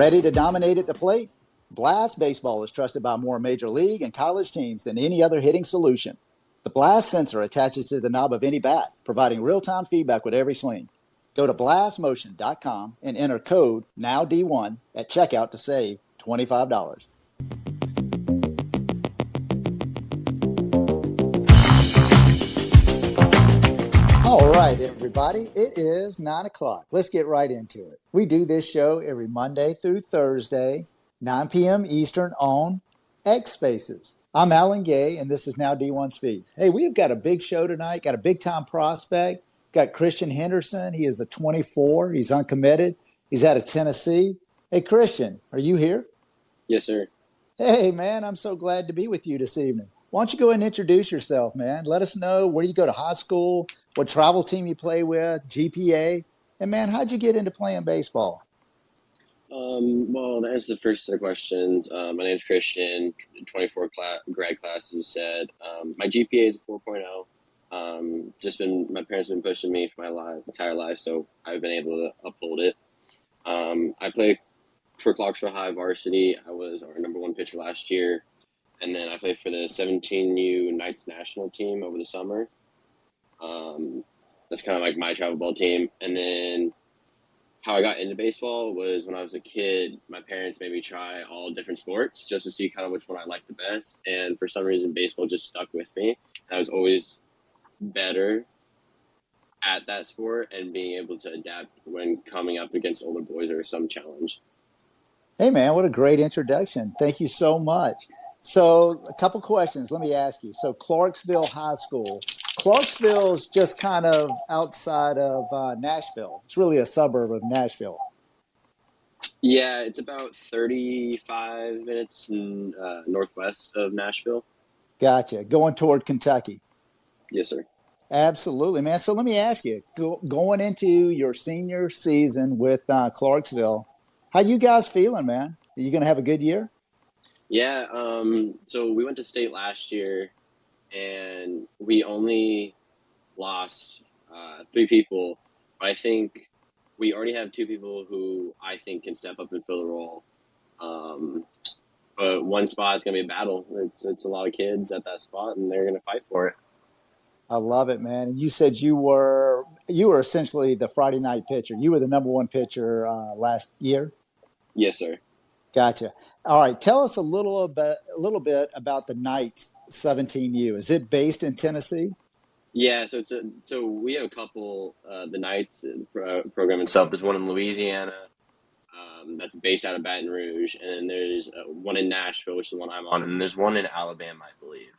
Ready to dominate at the plate? Blast Baseball is trusted by more major league and college teams than any other hitting solution. The Blast sensor attaches to the knob of any bat, providing real-time feedback with every swing. Go to blastmotion.com and enter code NowD1 at checkout to save $25. All right, everybody, it is 9 o'clock. Let's get right into it. We do this show every Monday through Thursday, 9 p.m. Eastern on X Spaces. I'm Alan Gay, and this is Now D1 Speaks. Hey, we've got a big show tonight, got a big-time prospect. Got Christian Henderson. He is a 24. He's uncommitted. He's out of Tennessee. Hey, Christian, are you here? Yes, sir. Hey, man, I'm so glad to be with you this evening. Why don't you go ahead and introduce yourself, man? Let us know where you go to high school, what travel team you play with, GPA. And, man, how'd you get into playing baseball? Well, to answer the first set of questions, my name's Christian, 24 grad class, as you said. My GPA is a 4.0. My parents have been pushing me for my entire life, so I've been able to uphold it. I played for Clarksville High varsity. I was our number one pitcher last year. And then I played for the 17U Knights national team over the summer. That's kind of like my travel ball team. And then how I got into baseball was when I was a kid, my parents made me try all different sports just to see kind of which one I liked the best. And for some reason, baseball just stuck with me. I was always better at that sport and being able to adapt when coming up against older boys or some challenge. Hey, man, what a great introduction. Thank you so much. So a couple questions. Let me ask you. So Clarksville High School. Clarksville's just kind of outside of Nashville. It's really a suburb of Nashville. Yeah, it's about 35 minutes northwest of Nashville. Gotcha. Going toward Kentucky. Yes, sir. Absolutely, man. So let me ask you, going into your senior season with Clarksville, how you guys feeling, man? Are you going to have a good year? Yeah, so we went to state last year, and we only lost 3 people. But I think we already have 2 people who I think can step up and fill the role. But one spot is going to be a battle. It's a lot of kids at that spot, and they're going to fight for it. I love it, man. And you said you were essentially the Friday night pitcher. You were the number one pitcher last year? Yes, sir. Gotcha. All right. Tell us a little bit about the Knights 17U. Is it based in Tennessee? Yeah, so we have a couple, the Knights program itself. There's one in Louisiana that's based out of Baton Rouge, and then there's one in Nashville, which is the one I'm on, and there's one in Alabama, I believe.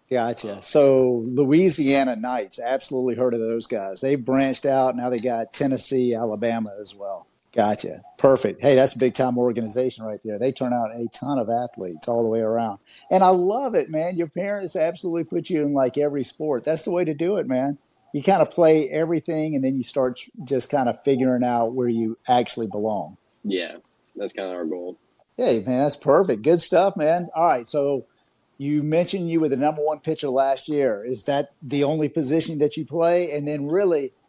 Gotcha. So Louisiana Knights, absolutely heard of those guys. They've branched out. Now they got Tennessee, Alabama as well. Gotcha. Perfect. Hey, that's a big-time organization right there. They turn out a ton of athletes all the way around. And I love it, man. Your parents absolutely put you in like every sport. That's the way to do it, man. You kind of play everything, and then you start just kind of figuring out where you actually belong. Yeah, that's kind of our goal. Hey, man, that's perfect. Good stuff, man. All right, so you mentioned you were the number one pitcher last year. Is that the only position that you play? And then really –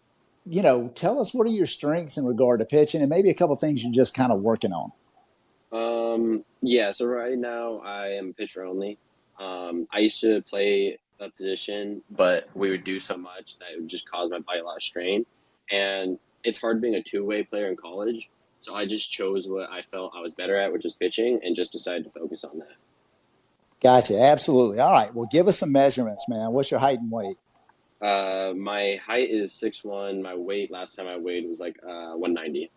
tell us what are your strengths in regard to pitching and maybe a couple of things you're just kind of working on. Yeah, so right now I am pitcher only. I used to play a position, but we would do so much that it would just cause my body a lot of strain. And it's hard being a two-way player in college. So I just chose what I felt I was better at, which was pitching, and just decided to focus on that. Gotcha. Absolutely. All right. Well, give us some measurements, man. What's your height and weight? My height is 6'1". My weight last time I weighed was like 190.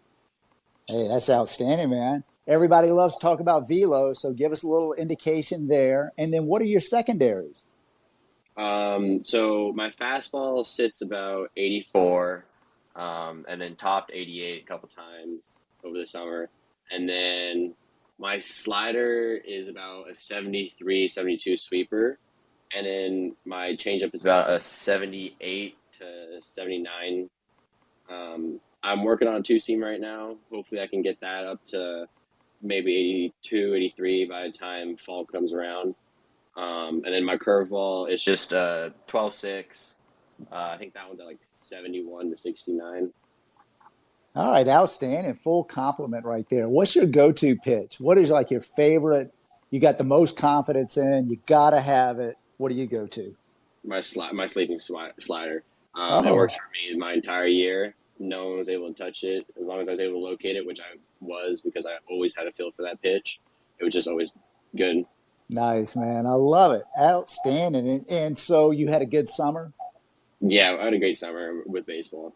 Hey, that's outstanding, man. Everybody loves to talk about velo, so give us a little indication there. And then what are your secondaries? So my fastball sits about 84, and then topped 88 a couple times over the summer. And then my slider is about a 73, 72 sweeper. And then my changeup is about a 78 to 79. I'm working on a 2-seam right now. Hopefully I can get that up to maybe 82, 83 by the time fall comes around. And then my curveball is just 12.6. I think that one's at like 71 to 69. All right, outstanding. Full compliment right there. What's your go-to pitch? What is like your favorite? You got the most confidence in. You got to have it. What do you go to? My sleeping slider. It Oh, works for me my entire year. No one was able to touch it as long as I was able to locate it, which I was because I always had a feel for that pitch. It was just always good. nice, man. I love it. Outstanding. And so you had a good summer? Yeah, I had a great summer with baseball.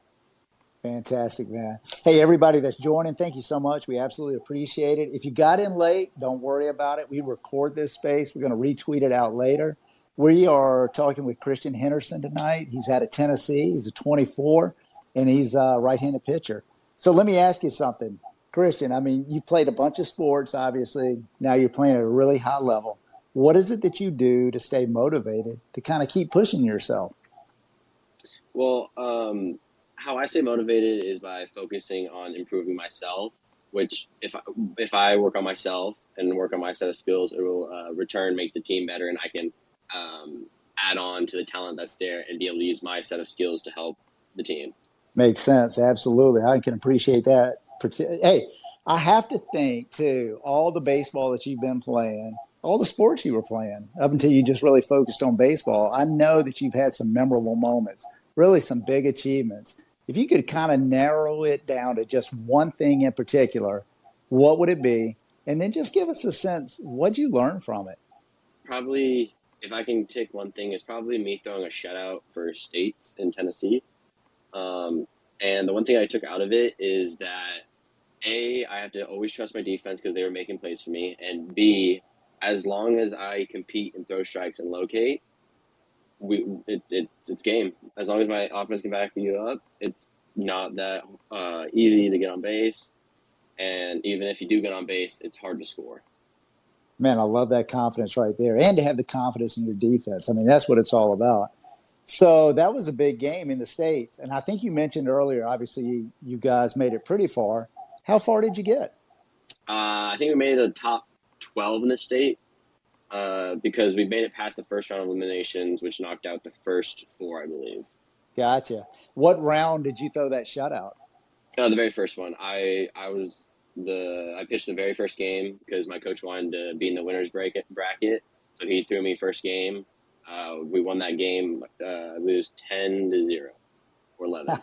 Fantastic, man. Hey, everybody that's joining, thank you so much. We absolutely appreciate it. If you got in late, don't worry about it. We record this space. We're going to retweet it out later. We are talking with Christian Henderson tonight. He's out of Tennessee. He's a 24, and he's a right-handed pitcher. So let me ask you something, Christian. I mean, you played a bunch of sports, obviously. Now you're playing at a really high level. What is it that you do to stay motivated, to kind of keep pushing yourself? Well, how I stay motivated is by focusing on improving myself. Which, if I work on myself and work on my set of skills, it will return make the team better, and I can add on to the talent that's there and be able to use my set of skills to help the team. Makes sense. Absolutely. I can appreciate that. Hey, I have to think too, all the baseball that you've been playing, all the sports you were playing up until you just really focused on baseball. I know that you've had some memorable moments, really some big achievements. If you could kind of narrow it down to just one thing in particular, what would it be? And then just give us a sense, what'd you learn from it? Probably, if I can take one thing, it's probably me throwing a shutout for states in Tennessee. Um, and the one thing I took out of it is that I have to always trust my defense because they were making plays for me, and B, as long as I compete and throw strikes and locate, it's game. As long as my offense can back you up, it's not that easy to get on base, and even if you do get on base, it's hard to score. Man, I love that confidence right there. And to have the confidence in your defense. I mean, that's what it's all about. So that was a big game in the States. And I think you mentioned earlier, obviously, you guys made it pretty far. How far did you get? I think we made the top 12 in the state because we made it past the first round of eliminations, which knocked out the first four, I believe. Gotcha. What round did you throw that shutout? The very first one. I pitched the very first game because my coach wanted to be in the winners bracket, so he threw me first game. We won that game. We was 10-0 or 11.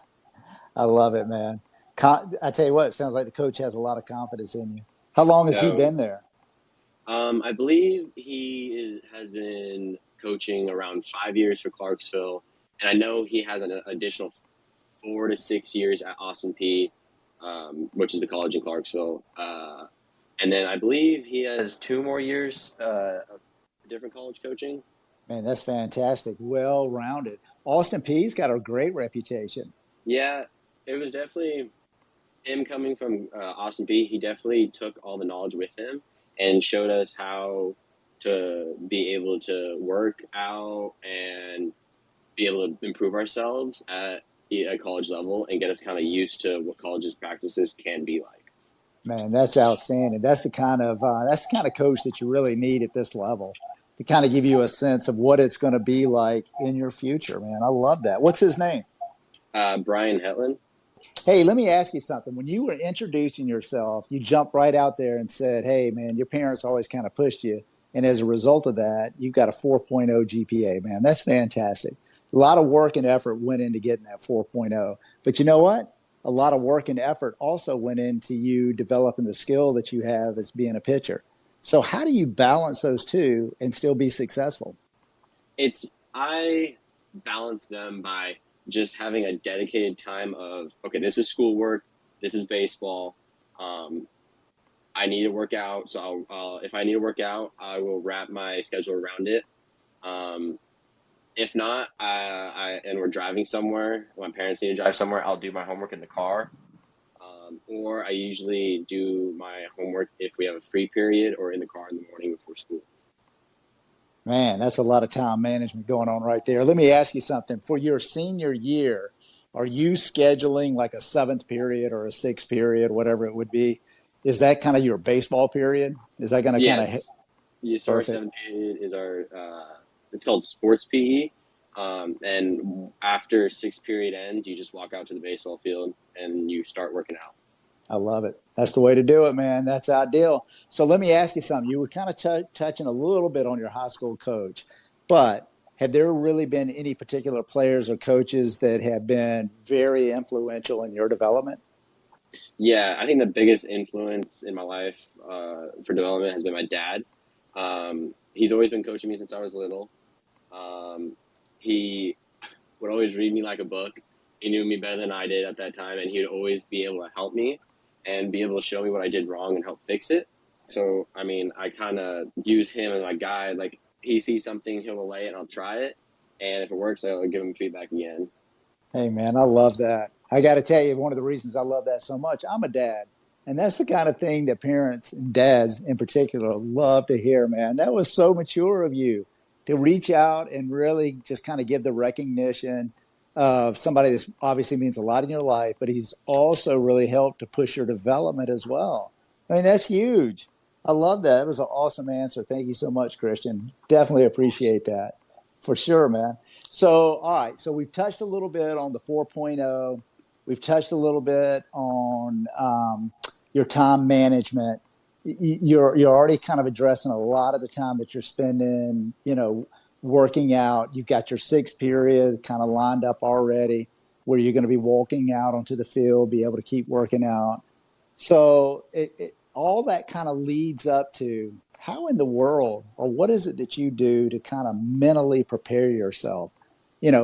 I love it, man. I tell you what, it sounds like the coach has a lot of confidence in you. How long has he So been there? I believe has been coaching around 5 years for Clarksville, and I know he has an additional 4 to 6 years at Austin P, which is the college in Clarksville. And then I believe he has 2 more years of different college coaching. Man, that's fantastic. Well rounded. Austin Peay's got a great reputation. Yeah, it was definitely him coming from Austin P. He definitely took all the knowledge with him and showed us how to be able to work out and be able to improve ourselves at a college level and get us kind of used to what college's practices can be like. Man, that's outstanding. That's the kind of coach that you really need at this level to kind of give you a sense of what it's going to be like in your future. Man, I love that. What's his name? Brian Hetland. Hey, let me ask you something. When you were introducing yourself, you jumped right out there and said, "Hey, man, your parents always kind of pushed you, and as a result of that, you got a 4.0 GPA." Man, that's fantastic. A lot of work and effort went into getting that 4.0. But you know what? A lot of work and effort also went into you developing the skill that you have as being a pitcher. So how do you balance those two and still be successful? I balance them by just having a dedicated time of, okay, this is schoolwork, this is baseball. Um, I need to work out, so if I need to work out, I will wrap my schedule around it. Um, if not, and we're driving somewhere, my parents need to drive somewhere, I'll do my homework in the car. Or I usually do my homework if we have a free period or in the car in the morning before school. Man, that's a lot of time management going on right there. Let me ask you something. For your senior year, are you scheduling like a seventh period or a sixth period, whatever it would be? Is that kind of your baseball period? Is that going to kind of hit? Yes. So our Perfect? seventh period is it's called sports PE. And after sixth period ends, you just walk out to the baseball field and you start working out. I love it. That's the way to do it, man. That's ideal. So let me ask you something. You were kind of touching a little bit on your high school coach, but have there really been any particular players or coaches that have been very influential in your development? Yeah, I think the biggest influence in my life for development has been my dad. He's always been coaching me since I was little. Um, he would always read me like a book. He knew me better than I did at that time, and he'd always be able to help me and be able to show me what I did wrong and help fix it. So, I mean, I kind of use him as my guide. Like, he sees something, he'll relay it, and I'll try it. And if it works, I'll give him feedback again. Hey, man, I love that. I got to tell you, one of the reasons I love that so much, I'm a dad. And that's the kind of thing that parents and dads in particular love to hear, man. That was so mature of you to reach out and really just kind of give the recognition of somebody that obviously means a lot in your life, but he's also really helped to push your development as well. I mean, that's huge. I love that. It was an awesome answer. Thank you so much, Christian. Definitely appreciate that for sure, man. So, all right. So we've touched a little bit on the 4.0. We've touched a little bit on your time management. You're already kind of addressing a lot of the time that you're spending, working out. You've got your sixth period kind of lined up already, where you're going to be walking out onto the field, be able to keep working out. So all that kind of leads up to how in the world, or what is it that you do to kind of mentally prepare yourself,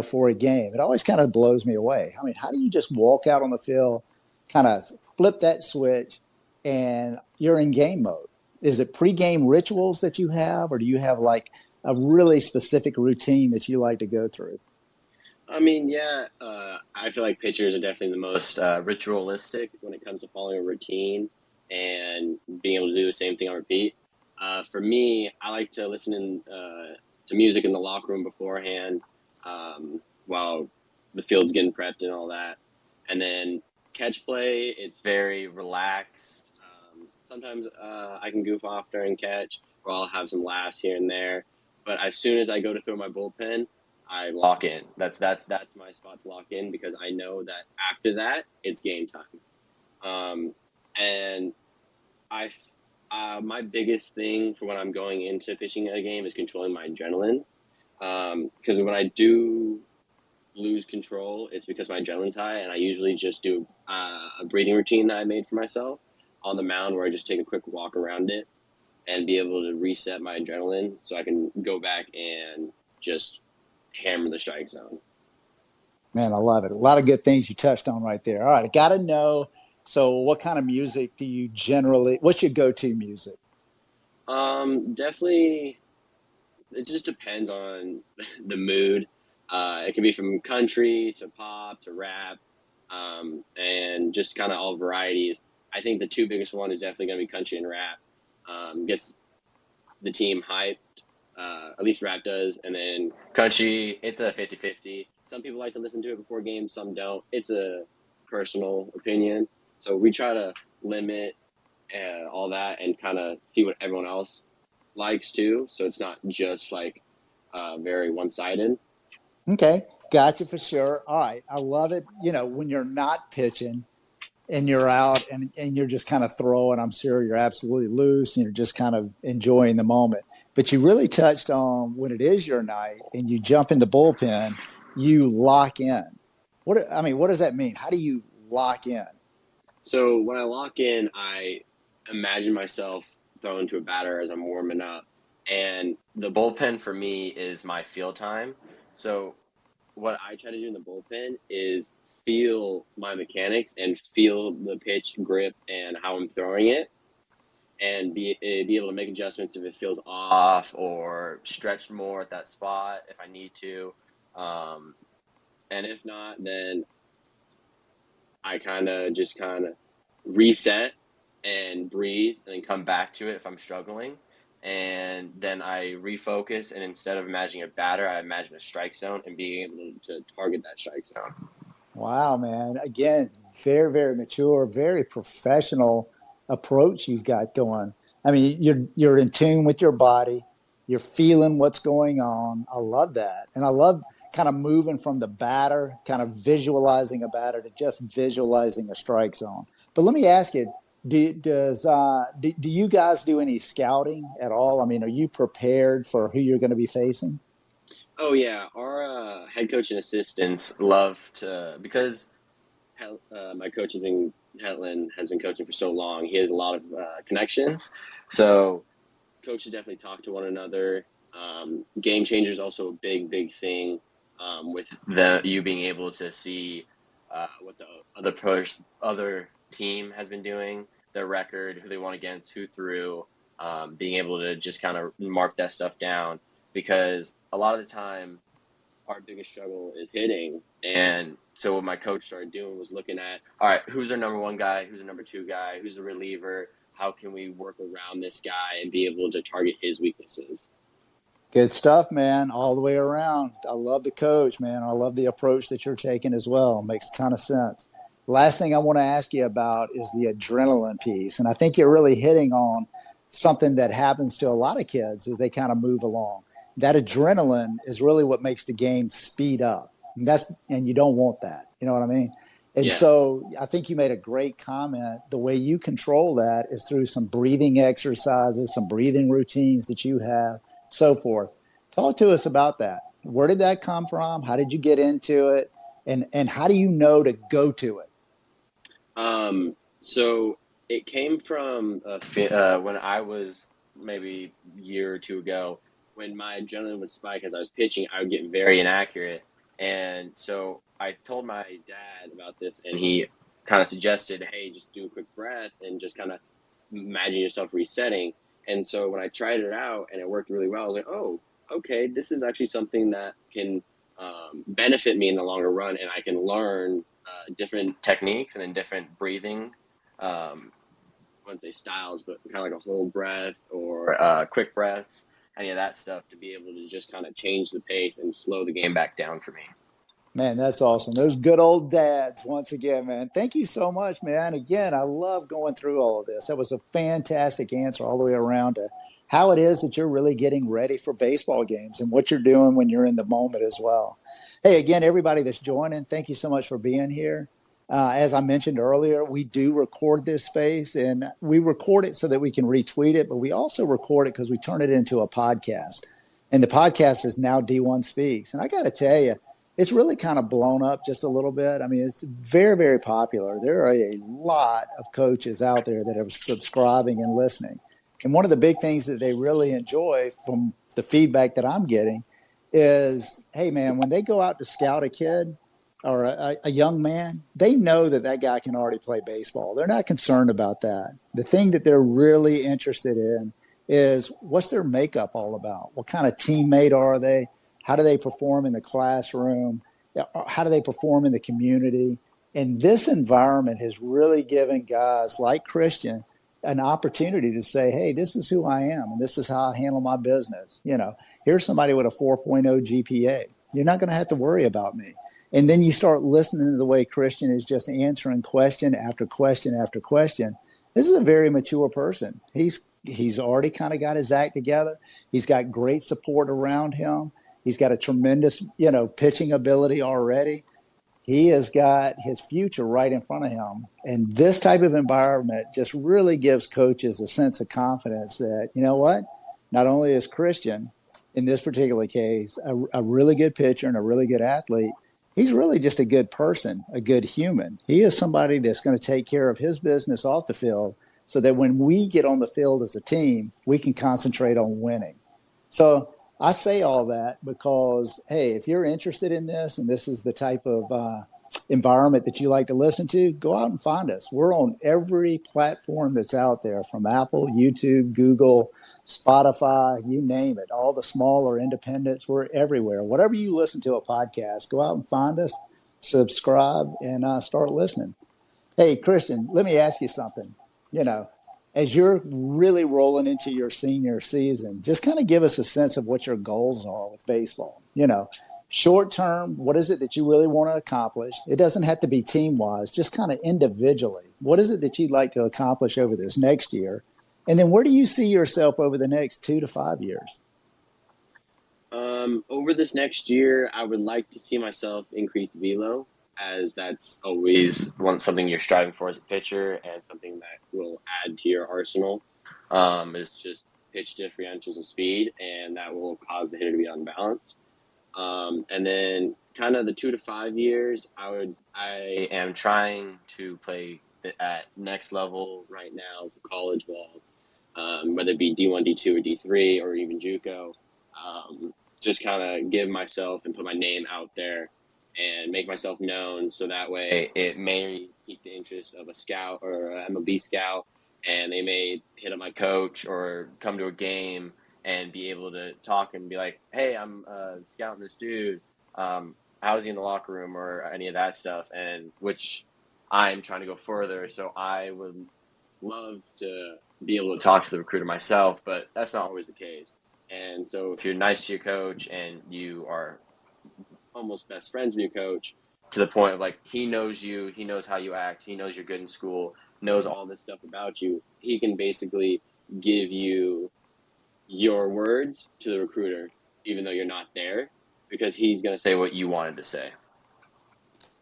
for a game? It always kind of blows me away. I mean, how do you just walk out on the field, kind of flip that switch, and you're in game mode? Is it pregame rituals that you have, or do you have like a really specific routine that you like to go through? I mean, yeah, I feel like pitchers are definitely the most ritualistic when it comes to following a routine and being able to do the same thing on repeat. For me, I like to listen to music in the locker room beforehand while the field's getting prepped and all that. And then catch play, it's very relaxed. Sometimes I can goof off during catch, or I'll have some laughs here and there. But as soon as I go to throw my bullpen, I lock in. That's my spot to lock in because I know that after that it's game time. And I, my biggest thing for when I'm going into pitching a game is controlling my adrenaline. Because when I do lose control, it's because my adrenaline's high, and I usually just do a breathing routine that I made for myself on the mound, where I just take a quick walk around it and be able to reset my adrenaline so I can go back and just hammer the strike zone. Man, I love it. A lot of good things you touched on right there. All right, I got to know. So, what kind of music do you generally? What's your go-to music? Definitely, it just depends on the mood. It can be from country to pop to rap, and just kind of all varieties. I think the two biggest one is definitely going to be country and rap. Gets the team hyped, at least rap does. And then country, it's a 50-50. Some people like to listen to it before games, some don't. It's a personal opinion. So we try to limit all that and kind of see what everyone else likes too. So it's not just like very one sided. Okay, gotcha for sure. All right, I love it. When you're not pitching and you're out and you're just kind of throwing, I'm sure you're absolutely loose and you're just kind of enjoying the moment. But you really touched on when it is your night and you jump in the bullpen, you lock in. What does that mean? How do you lock in? So when I lock in, I imagine myself throwing to a batter as I'm warming up. And the bullpen for me is my field time. So what I try to do in the bullpen is feel my mechanics and feel the pitch grip and how I'm throwing it, and be able to make adjustments if it feels off or stretch more at that spot if I need to. Um, and if not, then I kind of reset and breathe and then come back to it if I'm struggling. And then I refocus, and instead of imagining a batter, I imagine a strike zone and being able to target that strike zone. Wow, man. Again, very, very mature, very professional approach you've got going. I mean, you're in tune with your body. You're feeling what's going on. I love that. And I love kind of moving from the batter, kind of visualizing a batter to just visualizing a strike zone. But let me ask you, do you guys do any scouting at all? I mean, are you prepared for who you're going to be facing? Oh yeah, our head coach and assistants love to because my coach has been Hetland has been coaching for so long. He has a lot of connections, so coaches definitely talk to one another. Game changer is also a big thing with the you being able to see what the other team has been doing, their record, who they won against, who threw, being able to just kind of mark that stuff down because a lot of the time our biggest struggle is hitting. And so what my coach started doing was looking at, all right, who's our number one guy? Who's the number two guy? Who's the reliever? How can we work around this guy and be able to target his weaknesses? Good stuff, man, all the way around. I love the coach, man. I love the approach that you're taking as well. Makes a ton of sense. Last thing I want to ask you about is the adrenaline piece. And I think you're really hitting on something that happens to a lot of kids as they kind of move along. That adrenaline is really what makes the game speed up. And you don't want that. You know what I mean? And Yeah. so I think you made a great comment. The way you control that is through some breathing exercises, some breathing routines that you have, so forth. Talk to us about that. Where did that come from? How did you get into it? And how do you know to go to it? So it came from when I was maybe a year or two ago, when my adrenaline would spike as I was pitching, I would get very inaccurate. And so I told my dad about this, and he kind of suggested, hey, just do a quick breath and just kind of imagine yourself resetting. And so when I tried it out and it worked really well, I was like, oh, okay, this is actually something that can benefit me in the longer run, and I can learn different techniques and then different breathing. I wouldn't say styles, but kind of like a whole breath or quick breaths, any of that stuff to be able to just kind of change the pace and slow the game back down for me. Man, that's awesome. Those good old dads, once again, man. Thank you so much, man. Again, I love going through all of this. That was a fantastic answer all the way around to how it is that you're really getting ready for baseball games and what you're doing when you're in the moment as well. Hey, again, everybody that's joining, thank you so much for being here. As I mentioned earlier, we do record this space and we record it so that we can retweet it, but we also record it because we turn it into a podcast. And the podcast is Now D1 Speaks. And I got to tell you, it's really kind of blown up just a little bit. I mean, it's very popular. There are a lot of coaches out there that are subscribing and listening. And one of the big things that they really enjoy from the feedback that I'm getting is, hey, man, when they go out to scout a kid or a young man, they know that that guy can already play baseball. They're not concerned about that. The thing that they're really interested in is what's their makeup all about? What kind of teammate are they? How do they perform in the classroom? How do they perform in the community? And this environment has really given guys like Christian an opportunity to say, hey, this is who I am, and this is how I handle my business. You know, here's somebody with a 4.0 GPA. You're not going to have to worry about me. And then you start listening to the way Christian is just answering question after question after question. This is a very mature person. He's already kind of got his act together. He's got great support around him. He's got a tremendous, pitching ability already. He has got his future right in front of him. And this type of environment just really gives coaches a sense of confidence that, you know what, not only is Christian, in this particular case, a really good pitcher and a really good athlete, he's really just a good person, a good human. He is somebody that's going to take care of his business off the field so that when we get on the field as a team, we can concentrate on winning. So I say all that because, hey, if you're interested in this and this is the type of environment that you like to listen to, go out and find us. We're on every platform that's out there, from Apple, YouTube, Google, Spotify, you name it. All the smaller independents, we're everywhere. Whatever you listen to a podcast, go out and find us, subscribe, and start listening. Hey, Christian, let me ask you something. As you're really rolling into your senior season, just kind of give us a sense of what your goals are with baseball. Short term, what is it that you really want to accomplish? It doesn't have to be team wise, just kind of individually. What is it that you'd like to accomplish over this next year? And then where do you see yourself over the next 2 to 5 years? Over this next year, I would like to see myself increase velo, as that's always something you're striving for as a pitcher, and something that will add to your arsenal. Is just pitch differentials of speed, and that will cause the hitter to be unbalanced. And then kind of the 2 to 5 years, I am trying to play at next level right now for college ball, whether it be D1, D2, or D3, or even JUCO. Just kind of give myself and put my name out there and make myself known, so that way it may pique the interest of a scout or an MLB scout, and they may hit up my coach or come to a game and be able to talk and be like, hey, I'm scouting this dude. How's he in the locker room, or any of that stuff, and which I'm trying to go further. So I would love to be able to talk to the recruiter myself, but that's not always the case. And so if you're nice to your coach and you are almost best friends with your coach, to the point of like, he knows you, he knows how you act, he knows you're good in school, knows all this stuff about you, he can basically give you your words to the recruiter, even though you're not there, because he's going to say what you wanted to say.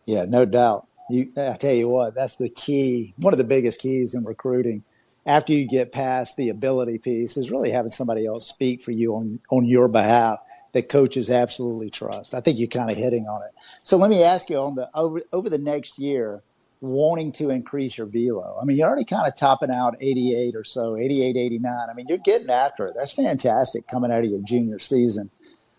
Yeah, no doubt. I tell you what, that's the key. One of the biggest keys in recruiting, after you get past the ability piece, is really having somebody else speak for you on your behalf that coaches absolutely trust. I think you're kind of hitting on it. So let me ask you, on the over the next year, wanting to increase your velo. I mean, you're already kind of topping out 88 or so, 88, 89. I mean, you're getting after it. That's fantastic coming out of your junior season.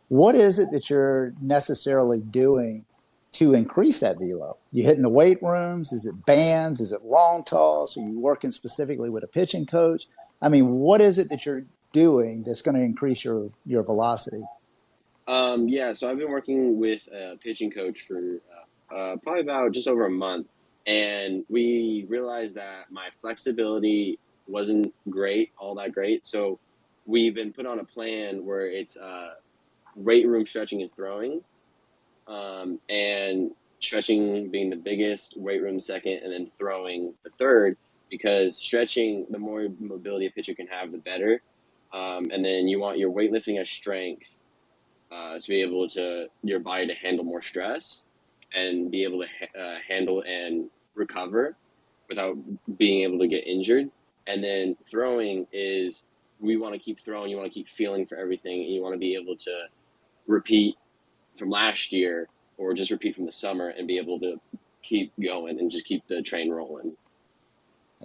What is it that you're necessarily doing to increase that velo? You hitting the weight rooms? Is it bands? Is it long toss? Are you working specifically with a pitching coach? I mean, what is it that you're doing that's going to increase your velocity? Yeah, so I've been working with a pitching coach for probably about just over a month, and we realized that my flexibility wasn't all that great. So we've been put on a plan where it's weight room stretching and throwing, and stretching being the biggest, weight room second, and then throwing the third. Because stretching, the more mobility a pitcher can have, the better. And then you want your weightlifting as strength, to be able to your body to handle more stress and be able to handle and recover without being able to get injured. And then throwing is, we want to keep throwing, you want to keep feeling for everything, and you want to be able to repeat from last year, or just repeat from the summer, and be able to keep going and just keep the train rolling.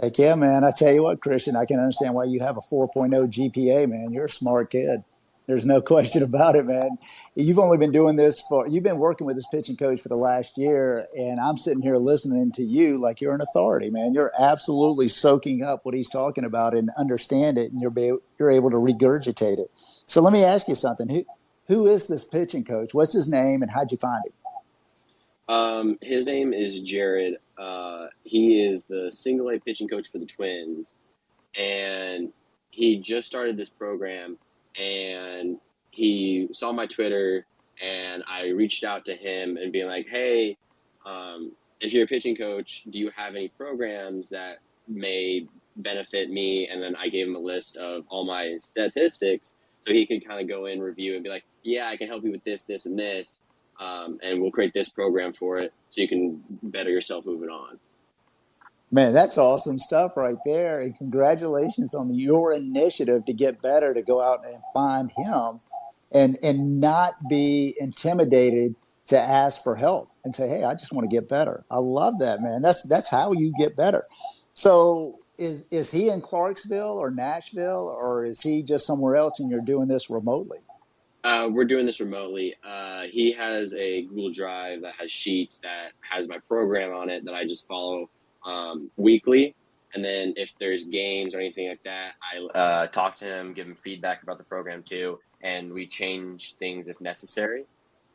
Heck yeah, man. I tell you what, Christian, I can understand why you have a 4.0 GPA, man. You're a smart kid. There's no question about it, man. You've been working with this pitching coach for the last year, and I'm sitting here listening to you like you're an authority, man. You're absolutely soaking up what he's talking about and understand it, and you're able to regurgitate it. So let me ask you something. Who is this pitching coach? What's his name, and how'd you find him? His name is Jared. He is the single A pitching coach for the Twins, and he just started this program, and he saw my Twitter, and I reached out to him and being like, hey, if you're a pitching coach, do you have any programs that may benefit me? And then I gave him a list of all my statistics, so he could kind of go in, review, and be like, yeah, I can help you with this, this, and this. And we'll create this program for it, so you can better yourself moving on. Man, that's awesome stuff right there. And congratulations on your initiative to get better, to go out and find him and not be intimidated to ask for help and say, hey, I just want to get better. I love that, man. That's how you get better. So is he in Clarksville or Nashville, or is he just somewhere else and you're doing this remotely? We're doing this remotely. He has a Google Drive that has sheets that has my program on it that I just follow weekly. And then if there's games or anything like that, I talk to him, give him feedback about the program too, and we change things if necessary.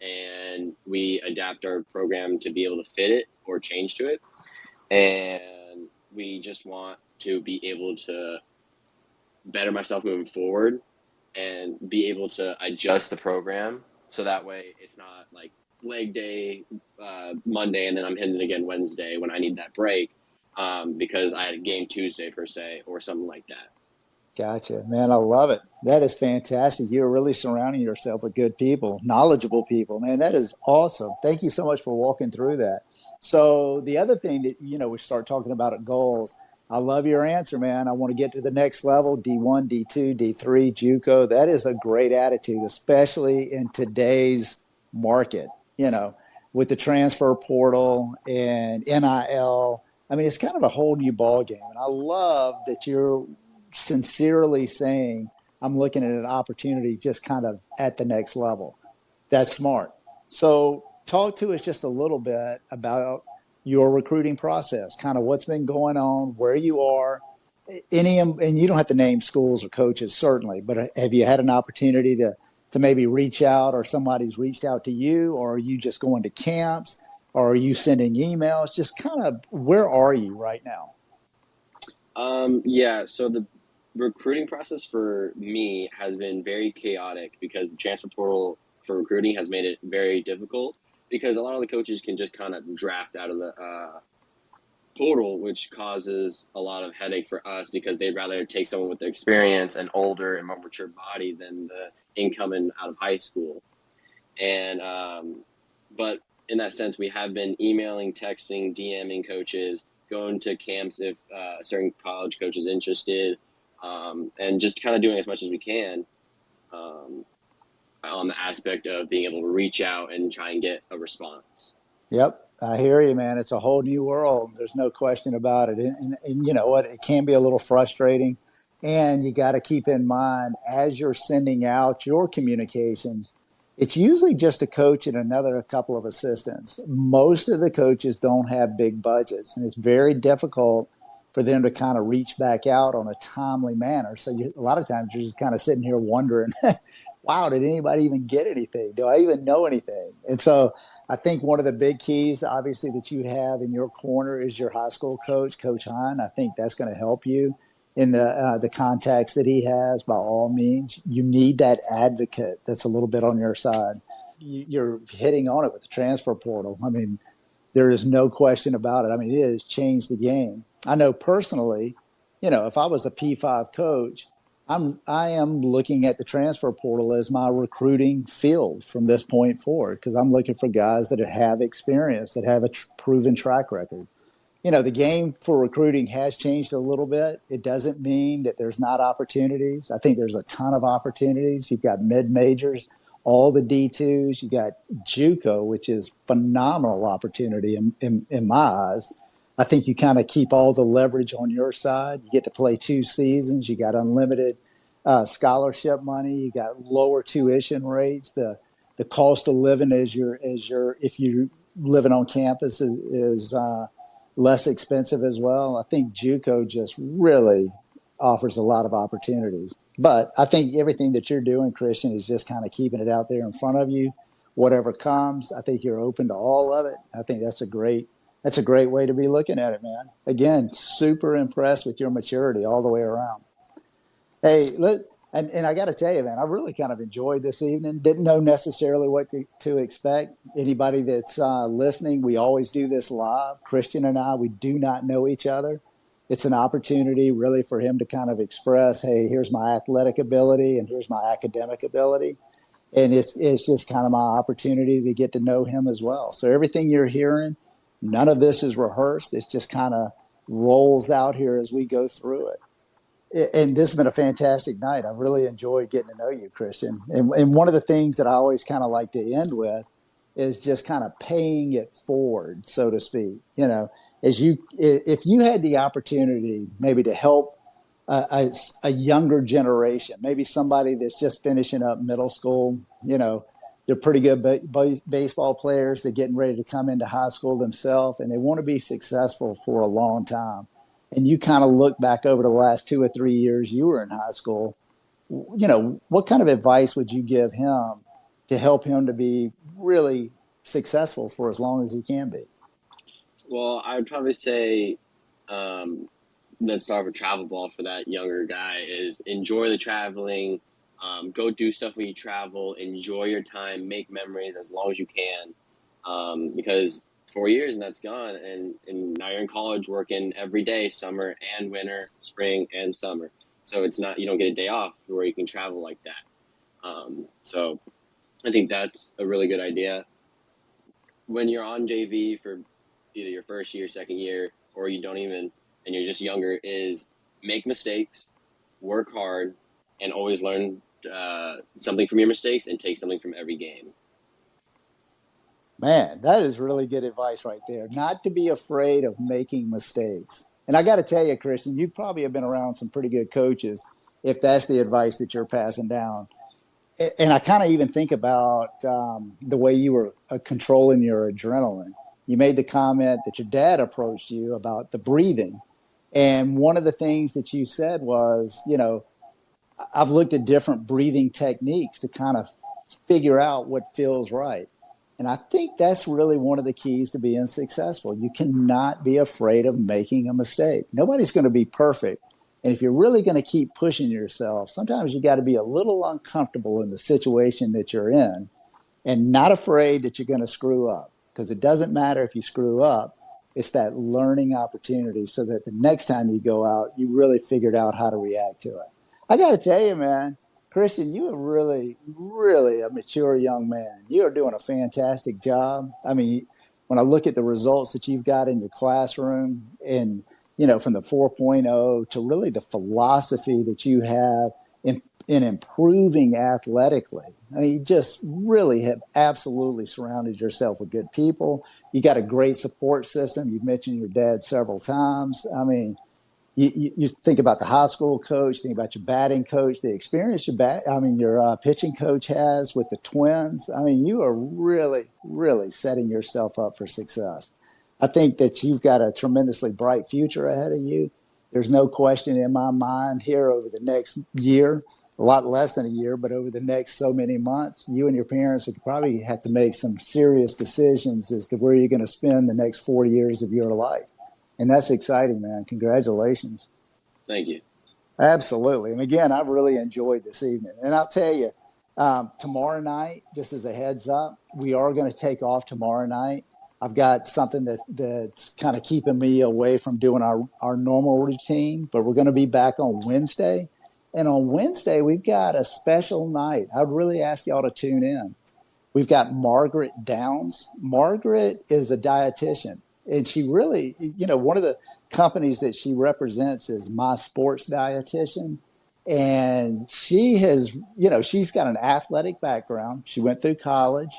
And we adapt our program to be able to fit it or change to it. And we just want to be able to better myself moving forward and be able to adjust the program, so that way it's not like leg day Monday and then I'm hitting it again Wednesday when I need that break, because I had a game Tuesday per se or something like that. Gotcha, man. I love it. That is fantastic. You're really surrounding yourself with good people, knowledgeable people, man. That is awesome. Thank you so much for walking through that. So the other thing that we start talking about at goals. I love your answer, man. I want to get to the next level, D1, D2, D3, JUCO. That is a great attitude, especially in today's market. You know, with the transfer portal and NIL. I mean, it's kind of a whole new ball game, and I love that you're sincerely saying, I'm looking at an opportunity just kind of at the next level. That's smart. So, talk to us just a little bit about your recruiting process, kind of what's been going on, where you are, and you don't have to name schools or coaches, certainly, but have you had an opportunity to maybe reach out, or somebody's reached out to you, or are you just going to camps, or are you sending emails? Just kind of where are you right now? Yeah, so the recruiting process for me has been very chaotic because the transfer portal for recruiting has made it very difficult because a lot of the coaches can just kind of draft out of the portal, which causes a lot of headache for us because they'd rather take someone with the experience and older and more mature body than the incoming out of high school. And but in that sense, we have been emailing, texting, DMing coaches, going to camps if a certain college coach is interested, and just kind of doing as much as we can um, on the aspect of being able to reach out and try and get a response. Yep, I hear you, man. It's a whole new world. There's no question about it. And you know what? It can be a little frustrating. And you got to keep in mind as you're sending out your communications, it's usually just a coach and another couple of assistants. Most of the coaches don't have big budgets, and it's very difficult for them to kind of reach back out on a timely manner. So a lot of times you're just kind of sitting here wondering, wow, did anybody even get anything? Do I even know anything? And so I think one of the big keys, obviously, that you have in your corner is your high school coach, Coach Hine. I think that's going to help you in the contacts that he has. By all means, you need that advocate that's a little bit on your side. You're hitting on it with the transfer portal. I mean, there is no question about it. I mean, it has changed the game. I know personally, if I was a P5 coach, I am looking at the transfer portal as my recruiting field from this point forward because I'm looking for guys that have experience, that have a proven track record. The game for recruiting has changed a little bit. It doesn't mean that there's not opportunities. I think there's a ton of opportunities. You've got mid majors, all the D2s. You got JUCO, which is phenomenal opportunity in my eyes. I think you kind of keep all the leverage on your side. You get to play 2 seasons. You got unlimited scholarship money. You got lower tuition rates. The cost of living if you're living on campus is less expensive as well. I think JUCO just really offers a lot of opportunities. But I think everything that you're doing, Christian, is just kind of keeping it out there in front of you. Whatever comes, I think you're open to all of it. I think that's a great way to be looking at it, man. Again, super impressed with your maturity all the way around. Hey, and I got to tell you, man, I really kind of enjoyed this evening. Didn't know necessarily what to expect. Anybody that's listening, we always do this live. Christian and I, we do not know each other. It's an opportunity really for him to kind of express, hey, here's my athletic ability and here's my academic ability. And it's just kind of my opportunity to get to know him as well. So everything you're hearing, none of this is rehearsed. It's just kind of rolls out here as we go through it. And this has been a fantastic night. I've really enjoyed getting to know you, Christian. And one of the things that I always kind of like to end with is just kind of paying it forward, so to speak. If you had the opportunity maybe to help a younger generation, maybe somebody that's just finishing up middle school, they're pretty good baseball players. They're getting ready to come into high school themselves, and they want to be successful for a long time. And you kind of look back over the last 2 or 3 years you were in high school, what kind of advice would you give him to help him to be really successful for as long as he can be? Well, I would probably say let's start with travel ball for that younger guy is enjoy the traveling, go do stuff when you travel, enjoy your time, make memories as long as you can, because 4 years and that's gone, and now you're in college working every day, summer and winter, spring and summer. So it's not, you don't get a day off where you can travel like that. So I think that's a really good idea. When you're on JV for either your first year, second year, or you don't even, and you're just younger, is make mistakes, work hard, and always learn something from your mistakes and take something from every game. Man, that is really good advice right there. Not to be afraid of making mistakes. And I got to tell you, Christian, you probably have been around some pretty good coaches if that's the advice that you're passing down. And I kind of even think about the way you were controlling your adrenaline. You made the comment that your dad approached you about the breathing. And one of the things that you said was, I've looked at different breathing techniques to kind of figure out what feels right. And I think that's really one of the keys to being successful. You cannot be afraid of making a mistake. Nobody's going to be perfect. And if you're really going to keep pushing yourself, sometimes you got to be a little uncomfortable in the situation that you're in and not afraid that you're going to screw up, because it doesn't matter if you screw up. It's that learning opportunity so that the next time you go out, you really figured out how to react to it. I got to tell you, man, Christian, you are really, really a mature young man. You are doing a fantastic job. I mean, when I look at the results that you've got in your classroom and, from the 4.0 to really the philosophy that you have in improving athletically. I mean, you just really have absolutely surrounded yourself with good people. You got a great support system. You've mentioned your dad several times. I mean, you think about the high school coach, think about your batting coach, the experience your pitching coach has with the Twins. I mean, you are really, really setting yourself up for success. I think that you've got a tremendously bright future ahead of you. There's no question in my mind here over the next year, a lot less than a year, but over the next so many months, you and your parents would probably have to make some serious decisions as to where you're going to spend the next 4 years of your life. And that's exciting, man. Congratulations. Thank you. Absolutely. And again, I've really enjoyed this evening. And I'll tell you, tomorrow night, just as a heads up, we are going to take off tomorrow night. I've got something that's kind of keeping me away from doing our normal routine, but we're going to be back on Wednesday. And on Wednesday, we've got a special night. I'd really ask y'all to tune in. We've got Margaret Downs. Margaret is a dietitian. And she really, one of the companies that she represents is My Sports Dietitian. And she has, she's got an athletic background. She went through college,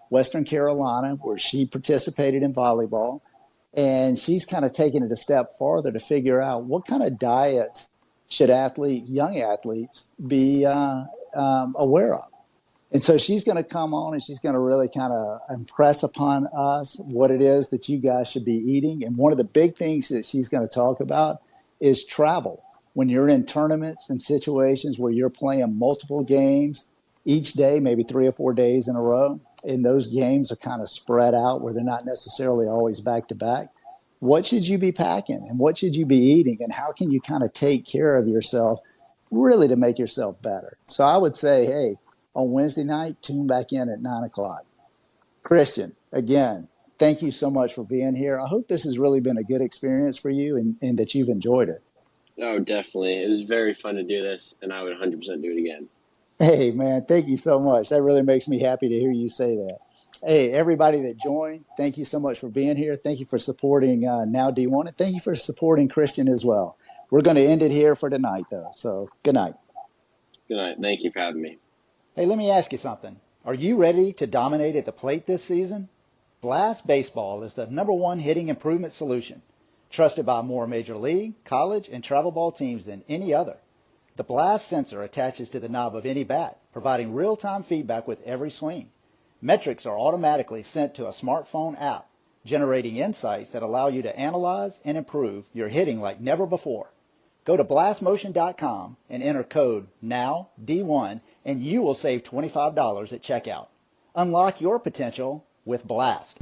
Western Carolina, where she participated in volleyball. And she's kind of taken it a step farther to figure out what kind of diets should young athletes be aware of. And so she's going to come on and she's going to really kind of impress upon us what it is that you guys should be eating. And one of the big things that she's going to talk about is travel. When you're in tournaments and situations where you're playing multiple games each day, maybe 3 or 4 days in a row, and those games are kind of spread out where they're not necessarily always back to back, what should you be packing and what should you be eating and how can you kind of take care of yourself really to make yourself better? So I would say, hey, on Wednesday night, tune back in at 9 o'clock. Christian, again, thank you so much for being here. I hope this has really been a good experience for you and that you've enjoyed it. Oh, definitely. It was very fun to do this, and I would 100% do it again. Hey, man, thank you so much. That really makes me happy to hear you say that. Hey, everybody that joined, thank you so much for being here. Thank you for supporting NowD1, and thank you for supporting Christian as well. We're going to end it here for tonight, though. So good night. Good night. Thank you for having me. Hey, let me ask you something. Are you ready to dominate at the plate this season? Blast Baseball is the #1 hitting improvement solution, trusted by more major league, college, and travel ball teams than any other. The Blast sensor attaches to the knob of any bat, providing real-time feedback with every swing. Metrics are automatically sent to a smartphone app, generating insights that allow you to analyze and improve your hitting like never before. Go to blastmotion.com and enter code NOWD1 and you will save $25 at checkout. Unlock your potential with Blast.